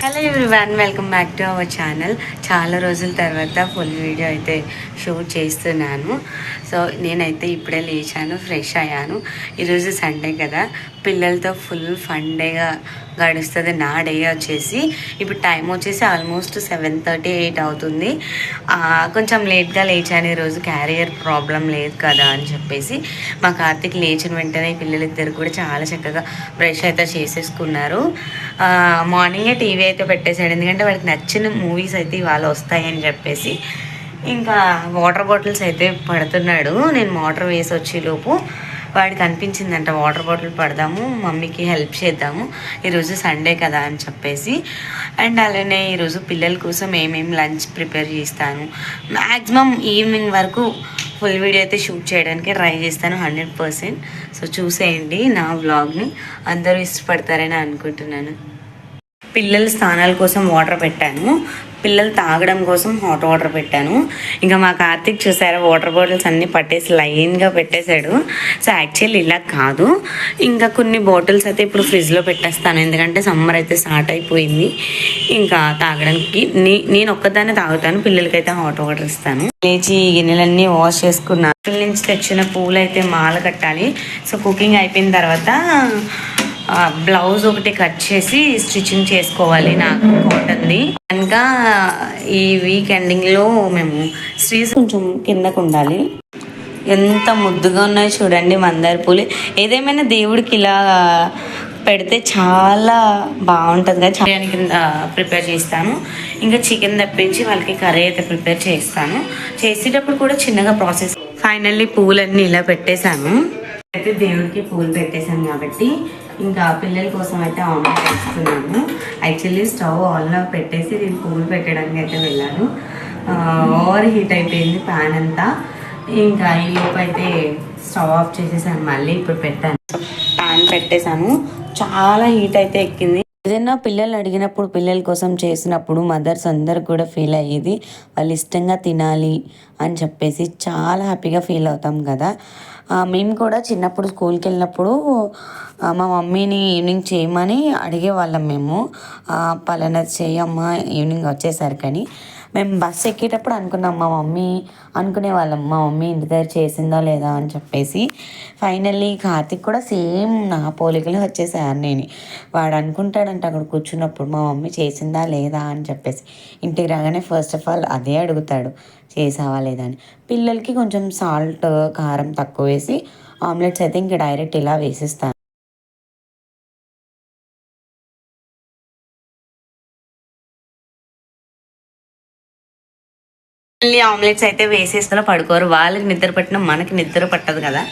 Hello everyone, welcome back to our channel. చాలా రోజుల తర్వాత ఫుల్ వీడియో అయితే షూట్ చేస్తున్నాను. సో నేనైతే ఇప్పుడే లేచాను, ఫ్రెష్ అయ్యాను. ఈరోజు సండే కదా, పిల్లలతో ఫుల్ ఫన్ డేగా గడుస్తుంది. నా డే వచ్చేసి ఇప్పుడు టైం వచ్చేసి ఆల్మోస్ట్ 7:38 అవుతుంది. కొంచెం లేట్గా లేచాను. ఈరోజు క్యారియర్ ప్రాబ్లం లేదు కదా అని చెప్పేసి మా కార్తీక్ లేచిన వెంటనే పిల్లలిద్దరు కూడా చాలా చక్కగా బ్రష్ అయితే చేసేసుకున్నారు. మార్నింగే టీవీ అయితే పెట్టేశాడు, ఎందుకంటే వాడికి నచ్చిన మూవీస్ అయితే ఇవాళ వస్తాయని చెప్పేసి. ఇంకా వాటర్ బాటిల్స్ అయితే పడుతున్నాడు. నేను వాటర్ వేసి వచ్చేలోపు వాడికి అనిపించిందంట వాటర్ బాటిల్ పడదాము, మమ్మీకి హెల్ప్ చేద్దాము, ఈరోజు సండే కదా అని చెప్పేసి. అండ్ అలానే ఈరోజు పిల్లల కోసం ఏమేమి లంచ్ ప్రిపేర్ చేస్తాను, మ్యాక్సిమం ఈవినింగ్ వరకు ఫుల్ వీడియో అయితే షూట్ చేయడానికి ట్రై చేస్తాను 100%. సో చూసేయండి నా వ్లాగ్ని, అందరూ ఇష్టపడతారని అనుకుంటున్నాను. పిల్లల స్నానాల కోసం వాటర్ పెట్టాను, పిల్లలు తాగడం కోసం హాట్ వాటర్ పెట్టాను. ఇంకా మా కార్తీక్ చూసారా, వాటర్ బాటిల్స్ అన్నీ పట్టేసి లైన్గా పెట్టేశాడు. సో యాక్చువల్లీ ఇలా కాదు, ఇంకా కొన్ని బాటిల్స్ అయితే ఇప్పుడు ఫ్రిడ్జ్లో పెట్టేస్తాను, ఎందుకంటే సమ్మర్ అయితే స్టార్ట్ అయిపోయింది. ఇంకా తాగడానికి నేను ఒక్కదాన్నే తాగుతాను, పిల్లలకైతే హాట్ వాటర్ ఇస్తాను. లేచి గిన్నెలన్నీ వాష్ చేసుకున్నాను. పిల్లల నుంచి తెచ్చిన పూలు అయితే మాల కట్టాలి. సో కుకింగ్ అయిపోయిన తర్వాత బ్లౌజ్ ఒకటి కట్ చేసి స్టిచ్చింగ్ చేసుకోవాలి నాకు కాటన్ది. కనుక ఈ వీక్ ఎండింగ్లో మేము స్ట్రీస్ కొంచెం కిందకు ఉండాలి. ఎంత ముద్దుగా ఉన్నాయో చూడండి మందార పూలు. ఏదేమైనా దేవుడికి ఇలా పెడితే చాలా బాగుంటుంది కదా. బిర్యానీ కింద ప్రిపేర్ చేస్తాను. ఇంకా చికెన్ తప్పించి వాళ్ళకి కర్రీ అయితే ప్రిపేర్ చేస్తాను. చేసేటప్పుడు కూడా చిన్నగా ప్రాసెస్. ఫైనల్లీ పూలన్నీ ఇలా పెట్టేశాను. అయితే దేవుడికి పూలు పెట్టేశాను కాబట్టి ఇంకా పిల్లల కోసం అయితే ఆమ్లెట్ వేస్తున్నాను. యాక్చువల్లీ స్టవ్ ఆన్లో పెట్టేసి నేను పూలు పెట్టడానికి అయితే వెళ్ళాను. ఓవర్ హీట్ అయిపోయింది ప్యాన్ అంతా. ఇంకా ఈ లోపు అయితే స్టవ్ ఆఫ్ చేసేసాను, మళ్ళీ ఇప్పుడు పెట్టాను. ప్యాన్ పెట్టేశాను, చాలా హీట్ అయితే ఎక్కింది. ఏదైనా పిల్లలు అడిగినప్పుడు, పిల్లల కోసం చేసినప్పుడు మదర్స్ అందరు కూడా ఫీల్ అయ్యేది వాళ్ళు ఇష్టంగా తినాలి అని చెప్పేసి చాలా హ్యాపీగా ఫీల్ అవుతాం కదా. మేము కూడా చిన్నప్పుడు స్కూల్కి వెళ్ళినప్పుడు మా మమ్మీని ఈవినింగ్ చేయమని అడిగేవాళ్ళం. మేము పలానా చేయమ్మా ఈవినింగ్ వచ్చేసరికని. మేము బస్సు ఎక్కేటప్పుడు అనుకున్నాం, అనుకునేవాళ్ళం మా మమ్మీ ఇంటి దగ్గర చేసిందా లేదా అని చెప్పేసి. ఫైనల్లీ కార్తీక్ కూడా సేమ్ నా పోలికలు వచ్చేసారు. నేను వాడు అనుకుంటాడంట అక్కడ కూర్చున్నప్పుడు మా మమ్మీ చేసిందా లేదా అని చెప్పేసి. ఇంటికి రాగానే ఫస్ట్ ఆఫ్ ఆల్ అదే అడుగుతాడు, చేసావా లేదా అని. పిల్లలకి కొంచెం సాల్ట్ కారం తక్కువ వేసి ఆమ్లెట్స్ అయితే ఇంక డైరెక్ట్ ఇలా వేసిస్తాను. ఆమ్లెట్స్ అయితే వేసేస్తున్నా పడుకోరు. వాళ్ళకి నిద్ర పట్టినా మనకి నిద్ర పట్టదు కదా.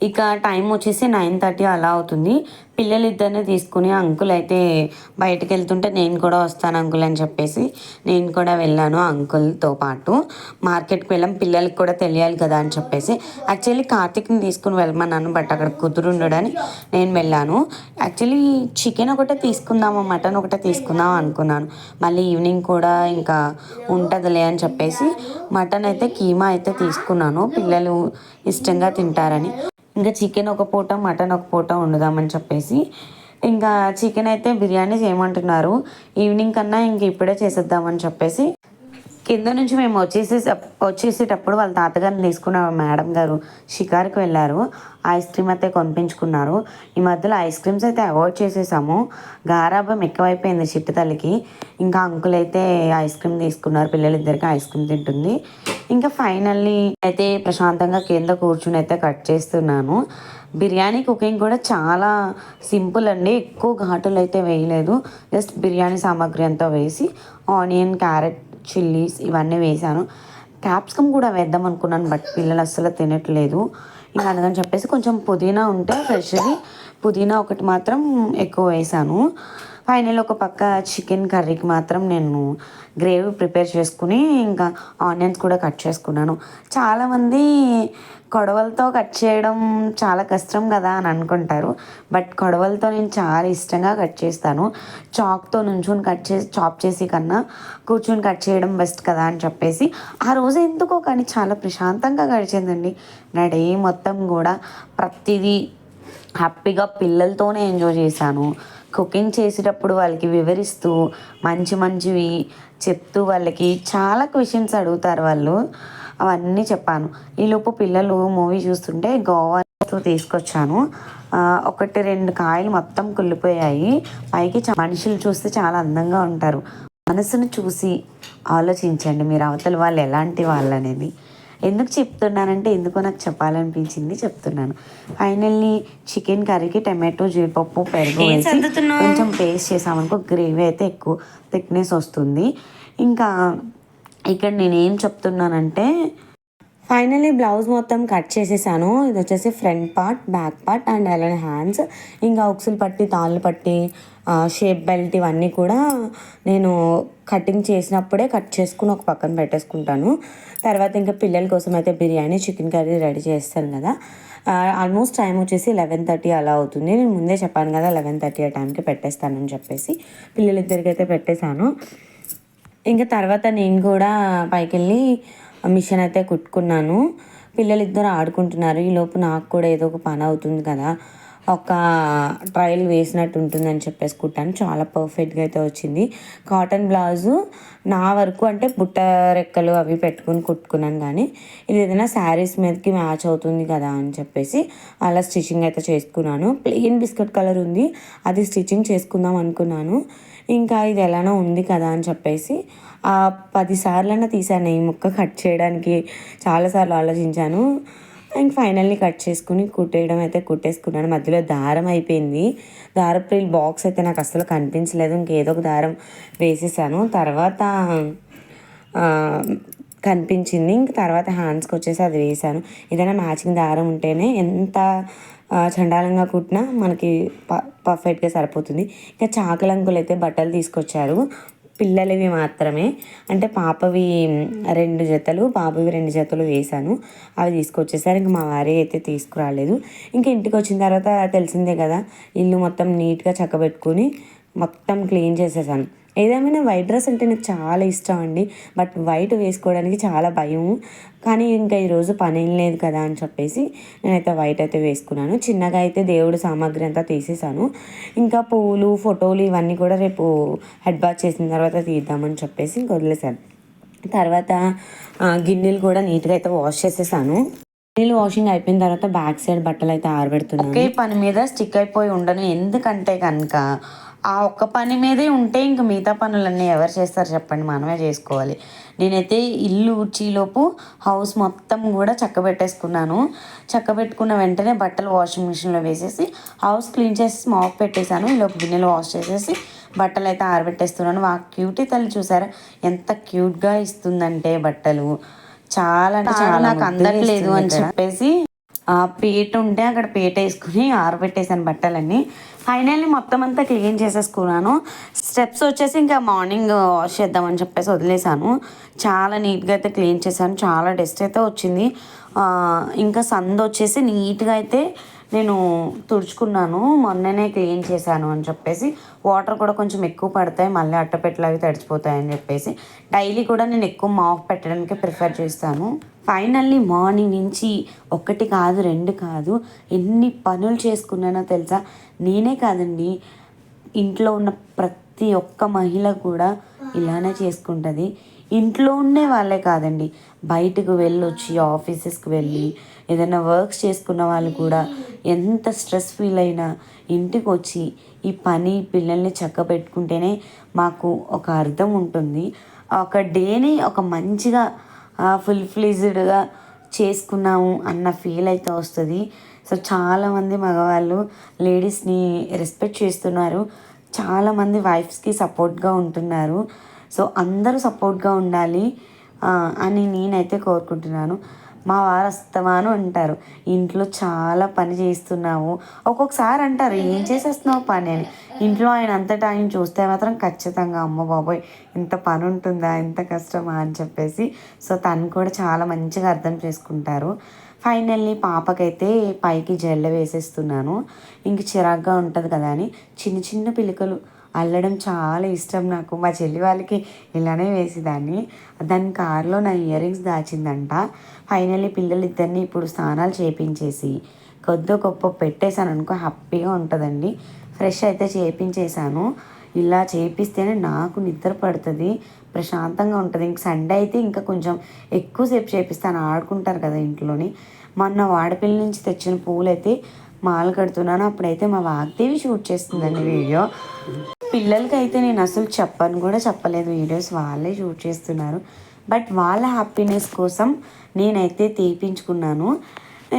ఇక టైం వచ్చేసి 9:30 అలా అవుతుంది. పిల్లలిద్దరిని తీసుకుని అంకుల్ అయితే బయటకు వెళ్తుంటే నేను కూడా వస్తాను అంకుల్ అని చెప్పేసి నేను కూడా వెళ్ళాను అంకుల్తో పాటు. మార్కెట్కి వెళ్ళాం, పిల్లలకి కూడా తెలియాలి కదా అని చెప్పేసి. యాక్చువల్లీ కార్తీక్ని తీసుకుని వెళ్ళమన్నాను, బట్ అక్కడ కుదురుండడని నేను వెళ్ళాను. యాక్చువల్లీ చికెన్ ఒకటే తీసుకుందాము, మటన్ ఒకటే తీసుకుందాం అనుకున్నాను. మళ్ళీ ఈవినింగ్ కూడా ఇంకా ఉంటుందిలే అని చెప్పేసి మటన్ అయితే కీమా అయితే తీసుకున్నాను, పిల్లలు ఇష్టంగా తింటారని. ఇంకా చికెన్ ఒక పూట, మటన్ ఒక పూట వండుదామని చెప్పేసి ఇంకా చికెన్ అయితే బిర్యానీ చేయమంటున్నారు. ఈవినింగ్ కన్నా ఇంక ఇప్పుడే చేసేద్దామని చెప్పేసి కింద నుంచి మేము వచ్చేసేటప్పుడు వాళ్ళ తాతగారిని తీసుకున్న మేడం గారు షికారుకి వెళ్ళారు. ఐస్ క్రీమ్ అయితే కొనిపించుకున్నారు. ఈ మధ్యలో ఐస్ క్రీమ్స్ అయితే అవాయిడ్ చేసేసాము, గారాబం ఎక్కువైపోయింది చిట్టు తల్లికి. ఇంకా అంకుల్ అయితే ఐస్ క్రీమ్ తీసుకున్నారు, పిల్లలిద్దరికి ఐస్ క్రీమ్ తింటుంది. ఇంకా ఫైనల్లీ అయితే ప్రశాంతంగా కింద కూర్చుని అయితే కట్ చేస్తున్నాను. బిర్యానీ కుకింగ్ కూడా చాలా సింపుల్ అండి, ఎక్కువ ఘాటులు అయితే వేయలేదు. జస్ట్ బిర్యానీ సామాగ్రి అంతా వేసి ఆనియన్, క్యారెట్, చిల్లీస్ ఇవన్నీ వేసాను. క్యాప్సికమ్ కూడా వేద్దాం అనుకున్నాను, బట్ పిల్లలు అస్సలు తినట్లేదు. ఇంకా అందుకని చెప్పేసి కొంచెం పుదీనా ఉంటే ఫ్రెష్ది పుదీనా ఒకటి మాత్రం ఎక్కువ వేసాను. ఫైనల్ ఒక పక్క చికెన్ కర్రీకి మాత్రం నేను గ్రేవీ ప్రిపేర్ చేసుకుని ఇంకా ఆనియన్స్ కూడా కట్ చేసుకున్నాను. చాలామంది కొడవలతో కట్ చేయడం చాలా కష్టం కదా అని అనుకుంటారు, బట్ కొడవలతో నేను చాలా ఇష్టంగా కట్ చేస్తాను. చాక్తో నుంచుని చాప్ చేసి కన్నా కూర్చుని కట్ చేయడం బెస్ట్ కదా అని చెప్పేసి ఆ రోజు ఎందుకో కానీ చాలా ప్రశాంతంగా గడిచిందండి. నా డే మొత్తం కూడా ప్రతిదీ హ్యాపీగా పిల్లలతోనే ఎంజాయ్ చేశాను. కుకింగ్ చేసేటప్పుడు వాళ్ళకి వివరిస్తూ మంచి మంచివి చెప్తూ వాళ్ళకి చాలా క్వశ్చన్స్ అడుగుతారు వాళ్ళు. అవన్నీ చెప్పాను. ఈలోపు పిల్లలు మూవీ చూస్తుంటే గోవా తీసుకొచ్చాను. ఒకటి రెండు కాయలు మొత్తం కుళ్ళిపోయాయి. పైకి మనుషులు చూస్తే చాలా అందంగా ఉంటారు. మనసును చూసి ఆలోచించండి మీరు అవతల వాళ్ళు ఎలాంటి వాళ్ళు అనేది. ఎందుకు చెప్తున్నానంటే ఎందుకో నాకు చెప్పాలనిపించింది చెప్తున్నాను. ఫైనల్లీ చికెన్ కర్రీకి టమాటో, జీడిపప్పు, పెరుగు వేసి కొంచెం పేస్ట్ చేసామనుకో గ్రేవీ అయితే ఎక్కువ థిక్నెస్ వస్తుంది. ఇంకా ఇక్కడ నేనేం చెప్తున్నానంటే ఫైనల్లీ బ్లౌజ్ మొత్తం కట్ చేసేసాను. ఇది వచ్చేసి front part, back part and అలానే హ్యాండ్స్. ఇంకా ఉక్సులు పట్టి, తాళ్ళు పట్టి, షేప్ బెల్ట్ ఇవన్నీ కూడా నేను కటింగ్ చేసినప్పుడే కట్ చేసుకుని ఒక పక్కన పెట్టేసుకుంటాను. తర్వాత ఇంకా పిల్లల కోసం అయితే బిర్యానీ, చికెన్ కర్రీ రెడీ చేస్తాను కదా. ఆల్మోస్ట్ టైం వచ్చేసి 11:30 అలా అవుతుంది. నేను ముందే చెప్పాను కదా 11:30 ఆ టైంకి పెట్టేస్తానని చెప్పేసి పిల్లలిద్దరికి అయితే పెట్టేశాను. ఇంకా తర్వాత నేను కూడా పైకి వెళ్ళి మిషన్ అయితే కుట్టుకున్నాను. పిల్లలిద్దరు ఆడుకుంటున్నారు. ఈలోపు నాకు కూడా ఏదో ఒక పని అవుతుంది కదా, ఒక ట్రయల్ వేసినట్టు ఉంటుందని చెప్పేసి కుట్టాను. చాలా పర్ఫెక్ట్గా అయితే వచ్చింది. కాటన్ బ్లౌజు నా వరకు అంటే బుట్ట రెక్కలు అవి పెట్టుకుని కుట్టుకున్నాను. కానీ ఇది ఏదైనా శారీస్ మీదకి మ్యాచ్ అవుతుంది కదా అని చెప్పేసి అలా స్టిచ్చింగ్ అయితే చేసుకున్నాను. ప్లెయిన్ బిస్కెట్ కలర్ ఉంది, అది స్టిచ్చింగ్ చేసుకుందాం అనుకున్నాను. ఇంకా ఇది ఎలానో ఉంది కదా అని చెప్పేసి 10 సార్లైనా తీసాను ఈ ముక్క కట్ చేయడానికి. చాలాసార్లు ఆలోచించాను. ఇంక ఫైనల్లీ కట్ చేసుకుని కుట్టేయడం అయితే కుట్టేసుకున్నాను. మధ్యలో దారం అయిపోయింది. దారపు బాక్స్ అయితే నాకు అసలు కనిపించలేదు. ఇంకేదో ఒక దారం వేసేసాను. తర్వాత కనిపించింది. ఇంక తర్వాత హ్యాండ్స్కి వచ్చేసి అది వేసాను. ఏదైనా మ్యాచింగ్ దారం ఉంటేనే ఎంత చండాలంగా కుట్టినా మనకి పర్ఫెక్ట్గా సరిపోతుంది. ఇంకా చాకలంకులు అయితే బట్టలు తీసుకొచ్చారు. పిల్లలవి మాత్రమే, అంటే పాపవి 2 జతలు, బాబువి 2 జతలు వేశాను. అవి తీసుకొచ్చేసారు. ఇంక మా వారి అయితే తీసుకురాలేదు. ఇంకా ఇంటికి వచ్చిన తర్వాత తెలిసిందే కదా, ఇల్లు మొత్తం నీట్గా చక్కబెట్టుకుని మొత్తం క్లీన్ చేసేసాను. ఏదేమైనా వైట్ డ్రెస్ అంటే నాకు చాలా ఇష్టం అండి. బట్ వైట్ వేసుకోవడానికి చాలా భయం. కానీ ఇంకా ఈరోజు పని ఏం లేదు కదా అని చెప్పేసి నేనైతే వైట్ అయితే వేసుకున్నాను. చిన్నగా అయితే దేవుడు సామాగ్రి అంతా తీసేసాను. ఇంకా పువ్వులు, ఫోటోలు ఇవన్నీ కూడా రేపు హెడ్ బాత్ చేసిన తర్వాత తీద్దామని చెప్పేసి ఇంక వదిలేసాను. తర్వాత గిన్నెలు కూడా నీట్గా అయితే వాష్ చేసేసాను. గిన్నెలు వాషింగ్ అయిపోయిన తర్వాత బ్యాక్ సైడ్ బట్టలు అయితే ఆరబెడుతున్నాను. ఒకే పని మీద స్టిక్ అయిపోయి ఉండను. ఎందుకంటే కనుక ఆ ఒక్క పని మీదే ఉంటే ఇంక మిగతా పనులన్నీ ఎవరు చేస్తారు చెప్పండి, మనమే చేసుకోవాలి. నేనైతే ఇల్లు ఊడ్చేలోపు హౌస్ మొత్తం కూడా చక్కబెట్టేసుకున్నాను. చక్కబెట్టుకున్న వెంటనే బట్టలు వాషింగ్ మిషన్లో వేసేసి హౌస్ క్లీన్ చేసి మాప్ పెట్టేశాను. ఈలోపు గిన్నెలు వాష్ చేసేసి బట్టలు అయితే ఆరబెట్టేస్తున్నాను. ఆ క్యూటీ తల్లి చూసారా ఎంత క్యూట్గా ఇస్తుందంటే బట్టలు. చాలా అంటే చాలా నాకు అందట్లేదు అని చెప్పేసి పీట ఉంటే అక్కడ పీట వేసుకుని ఆరబెట్టేసాను బట్టలన్నీ. ఫైనల్లీ మొత్తం అంతా క్లీన్ చేసేసుకున్నాను. స్టెప్స్ వచ్చేసి ఇంకా మార్నింగ్ వాష్ చేద్దామని చెప్పేసి వదిలేసాను. చాలా నీట్గా అయితే క్లీన్ చేశాను. చాలా డస్ట్ అయితే వచ్చింది. ఇంకా సందు వచ్చేసి నీట్గా అయితే నేను తుడుచుకున్నాను. మొన్ననే క్లీన్ చేశాను అని చెప్పేసి వాటర్ కూడా కొంచెం ఎక్కువ పడతాయి, మళ్ళీ అట్టపెట్టలు అవి తడిచిపోతాయని చెప్పేసి డైలీ కూడా నేను ఎక్కువ మాప్ పెట్టడానికి ప్రిఫర్ చేస్తాను. ఫైనల్లీ మార్నింగ్ నుంచి 1 కాదు 2 కాదు ఎన్ని పనులు చేసుకున్నానో తెలుసా. నేనే కాదండి, ఇంట్లో ఉన్న ప్రతి ఒక్క మహిళ కూడా ఇలానే చేసుకుంటుంది. ఇంట్లో ఉండే వాళ్ళే కాదండి, బయటకు వెళ్ళొచ్చి ఆఫీసెస్కి వెళ్ళి ఏదైనా వర్క్స్ చేసుకున్న వాళ్ళు కూడా ఎంత స్ట్రెస్ ఫీల్ అయినా ఇంటికి వచ్చి ఈ పని పిల్లల్ని చక్కబెట్టుకుంటేనే మాకు ఒక అర్థం ఉంటుంది. ఒక డేని ఒక మంచిగా ఫుల్ఫిల్డ్గా చేసుకున్నాము అన్న ఫీల్ అయితే వస్తుంది. సో చాలామంది మగవాళ్ళు లేడీస్ని రెస్పెక్ట్ చేస్తున్నారు. చాలామంది వైఫ్స్కి సపోర్ట్గా ఉంటున్నారు. సో అందరూ సపోర్ట్గా ఉండాలి అని నేనైతే కోరుకుంటున్నాను. మా వారు అస్తమాను అంటారు, ఇంట్లో చాలా పని చేస్తున్నావు. ఒక్కొక్కసారి అంటారు, ఏం చేసేస్తున్నావు పని అని. ఇంట్లో ఆయన అంతటా ఆయన చూస్తే మాత్రం ఖచ్చితంగా అమ్మ బాబోయ్ ఇంత పని ఉంటుందా, ఇంత కష్టమా అని చెప్పేసి. సో తను కూడా చాలా మంచిగా అర్థం చేసుకుంటారు. ఫైనల్లీ పాపకైతే పైకి జెల్ల వేసేస్తున్నాను. ఇంక చిరాగ్గా ఉంటుంది కదా అని చిన్న చిన్న పిలకలు అల్లడం చాలా ఇష్టం నాకు. మా చెల్లి వాళ్ళకి ఇలానే వేసేదాన్ని. దాని కారులో నా ఇయర్ రింగ్స్ దాచిందంట. ఫైనల్లీ పిల్లలిద్దరిని ఇప్పుడు స్నానాలు చేయించేసి కొద్ది గొప్ప పెట్టేశాను అనుకో హ్యాపీగా ఉంటుందండి. ఫ్రెష్ అయితే చేయించేసాను. ఇలా చేపిస్తేనే నాకు నిద్ర పడుతుంది, ప్రశాంతంగా ఉంటుంది. ఇంక సండే అయితే ఇంకా కొంచెం ఎక్కువసేపు చేపిస్తాను, ఆడుకుంటారు కదా ఇంట్లోని. మొన్న వాడపల్లి నుంచి తెచ్చిన పూలైతే మాల కడుతున్నాను. అప్పుడైతే మా వాగ్దేవి షూట్ చేస్తుందండి వీడియో. పిల్లలకి అయితే నేను అసలు చెప్పలేదు, వీడియోస్ వాళ్ళే షూట్ చేస్తున్నారు. బట్ వాళ్ళ హ్యాపీనెస్ కోసం నేనైతే తీపించుకున్నాను.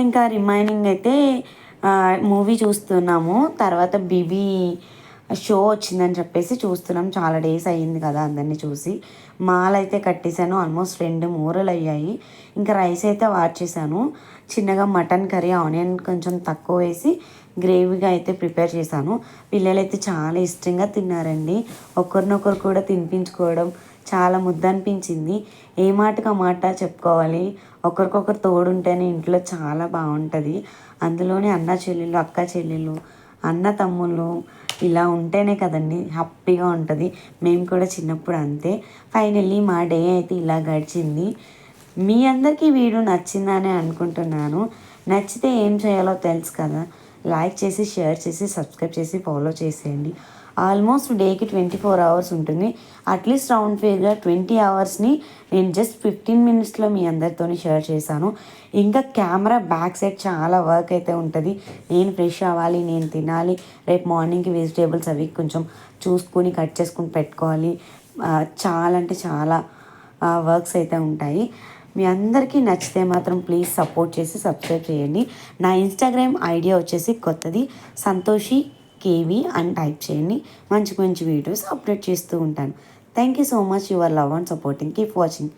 ఇంకా రిమైనింగ్ అయితే మూవీ చూస్తున్నాము. తర్వాత బీబీ షో వచ్చిందని చెప్పేసి చూస్తున్నాం. చాలా డేస్ అయ్యింది కదా అందరినీ చూసి. మాల అయితే కట్టేశాను, ఆల్మోస్ట్ 2 మూరలు అయ్యాయి. ఇంకా రైస్ అయితే వార్చేసాను. చిన్నగా మటన్ కర్రీ ఆనియన్ కొంచెం తక్కువ వేసి గ్రేవీగా అయితే ప్రిపేర్ చేశాను. పిల్లలైతే చాలా ఇష్టంగా తిన్నారండి. ఒకరినొకరు కూడా తినిపించుకోవడం చాలా ముద్ద అనిపించింది. ఏ మాటకు ఆ మాట చెప్పుకోవాలి, ఒకరికొకరు తోడుంటేనే ఇంట్లో చాలా బాగుంటుంది. అందులోనే అన్న చెల్లెళ్ళు, అక్క చెల్లెళ్ళు, అన్న తమ్ముళ్ళు ఇలా ఉంటేనే కదండి హ్యాపీగా ఉంటుంది. మేము కూడా చిన్నప్పుడు అంతే. ఫైనల్లీ మా డే అయితే ఇలా గడిచింది. మీ అందరికీ వీడియో నచ్చిందని అనుకుంటున్నాను. నచ్చితే ఏం చేయాలో తెలుసు కదా, లైక్ చేసి, షేర్ చేసి, సబ్స్క్రైబ్ చేసి, ఫాలో చేసేయండి. ఆల్మోస్ట్ డేకి 24 అవర్స్ ఉంటుంది. అట్లీస్ట్ రౌండ్ ఫిగర్గా 20 అవర్స్ని నేను జస్ట్ 15 మినిట్స్లో మీ అందరితో షేర్ చేశాను. ఇంకా కెమెరా బ్యాక్ సైడ్ చాలా వర్క్ అయితే ఉంటుంది. నేను ఫ్రెష్ అవ్వాలి, నేను తినాలి, రేపు మార్నింగ్కి వెజిటేబుల్స్ అవి కొంచెం చూసుకొని కట్ చేసుకుని పెట్టుకోవాలి. చాలా అంటే చాలా వర్క్స్ అయితే ఉంటాయి. మీ అందరికీ నచ్చితే మాత్రం ప్లీజ్ సపోర్ట్ చేసి సబ్స్క్రైబ్ చేయండి. నా ఇన్స్టాగ్రామ్ ఐడియా వచ్చేసి కొత్తది సంతోషి కేవీ అని టైప్ చేయండి. మంచి మంచి వీడియోస్ అప్లోడ్ చేస్తూ ఉంటాను. Thank you so much your love and supporting. Keep watching.